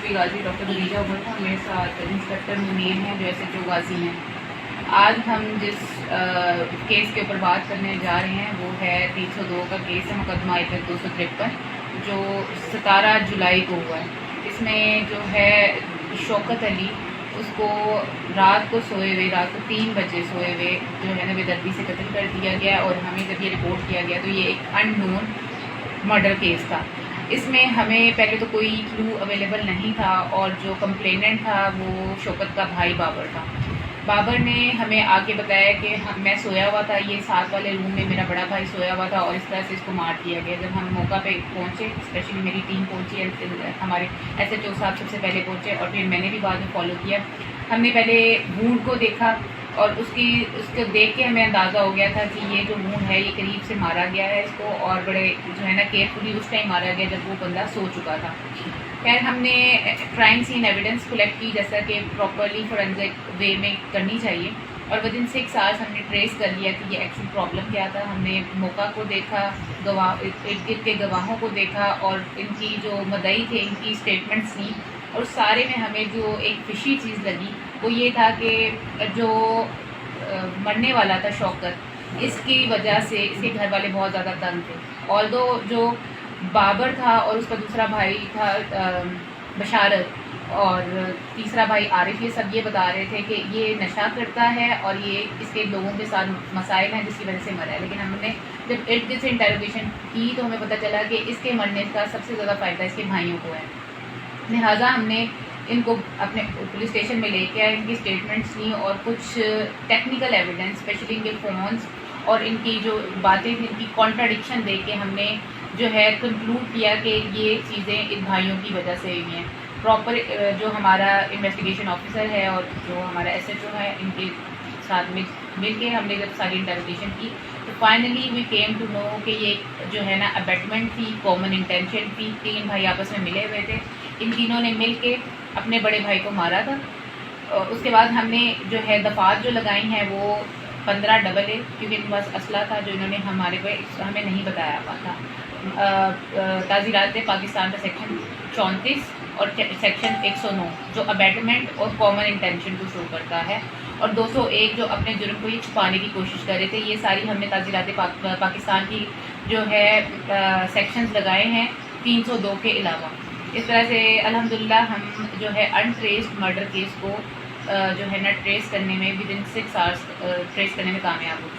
P गाजी doctor Khadija Umar था, मेरे साथ इंस्पेक्टर मुनीर हैं जो SHO गाजी हैं। आज हम जिस केस के ऊपर बात करने जा रहे हैं वो है 302 का केस है, मुकदमा IPC 253 जो 17 जुलाई को हुआ है। इसमें जो है शौकत अली, उसको रात को 3 बजे सोए हुए जो है ना बेदर्दी से कत्ल कर दिया गया और हमें जब ये रिपोर्ट किया गया तो ये एक अननोन मर्डर केस था। इसमें हमें पहले तो कोई क्लू अवेलेबल नहीं था और जो कंप्लेनेंट था वो शौकत का भाई बाबर था। बाबर ने हमें आके बताया कि मैं सोया हुआ था, ये साथ वाले रूम में मेरा बड़ा भाई सोया हुआ था और इस तरह से इसको मार दिया गया। जब हम मौका पे पहुंचे, स्पेशली मेरी टीम पहुंची, हमारे SHO साहब सबसे पहले पहुंचे और फिर मैंने भी बाद में फॉलो किया। हमने पहले वूंड को देखा और उसको देख के हमें अंदाज़ा हो गया था कि ये जो वूंड है ये करीब से मारा गया है इसको, और बड़े जो है ना केयरफुली उस टाइम मारा गया जब वो बंदा सो चुका था। खैर हमने क्राइम सीन एविडेंस कलेक्ट की जैसा कि प्रॉपरली फोरेंसिक वे में करनी चाहिए, और विदिन 6 आवर्स हमने ट्रेस कर लिया कि ये एक्चुअल प्रॉब्लम क्या था। हमने मौका को देखा, इर्द गिर्द के गवाहों को देखा और इनकी जो मदई थे इनकी स्टेटमेंट्स ली, और सारे में हमें जो एक फिशी चीज़ लगी वो ये था कि जो मरने वाला था शौकत, इसकी वजह से इसके घर वाले बहुत ज़्यादा तंग थे। ऑल्दो जो बाबर था और उसका दूसरा भाई था बशारत और तीसरा भाई आरिफ, ये सब ये बता रहे थे कि ये नशा करता है और ये इसके लोगों के साथ मसाइल हैं जिसकी वजह से मरा है। लेकिन हमने जब इर्द गिर्द से इंटरोगेशन की तो हमें पता चला कि इसके मरने का सबसे ज़्यादा फ़ायदा इसके भाइयों को है। लिहाजा हमने इनको अपने पुलिस स्टेशन में लेके आए, इनकी स्टेटमेंट्स ली और कुछ टेक्निकल एविडेंस, स्पेशली इनके फ़ोन्स और इनकी जो बातें थी इनकी कॉन्ट्राडिक्शन देख के हमने जो है कंक्लूड किया कि ये चीज़ें इन भाइयों की वजह से हुई हैं। प्रॉपर जो हमारा इन्वेस्टिगेशन ऑफिसर है और जो हमारा SHO है, इनके साथ मिल के हमने जब सारी इंटरोगेशन की तो finally we came to know कि ये जो है ना अबेटमेंट थी, कॉमन इंटेंशन थी। 3 भाई आपस में मिले हुए थे, इन तीनों ने मिल के अपने बड़े भाई को मारा था। और उसके बाद हमने जो है दफात जो लगाई हैं वो 15 डबल ए, क्योंकि इनके पास असला था जो इन्होंने हमें नहीं बताया हुआ था। ताज़ीरात पाकिस्तान का सेक्शन 34 और सेक्शन 109 जो अबेटमेंट और कॉमन इंटेंशन को शो करता है, और 201 जो अपने जुर्म को ये छुपाने की कोशिश कर रहे थे। ये सारी हमने ताज़ीरात पाकिस्तान की जो है सेक्शंस लगाए हैं 302 के अलावा। इस तरह से अल्हम्दुलिल्लाह हम जो है अनट्रेस्ड मर्डर केस को जो है ना ट्रेस करने में विदिन 6 आवर्स ट्रेस करने में कामयाब हो।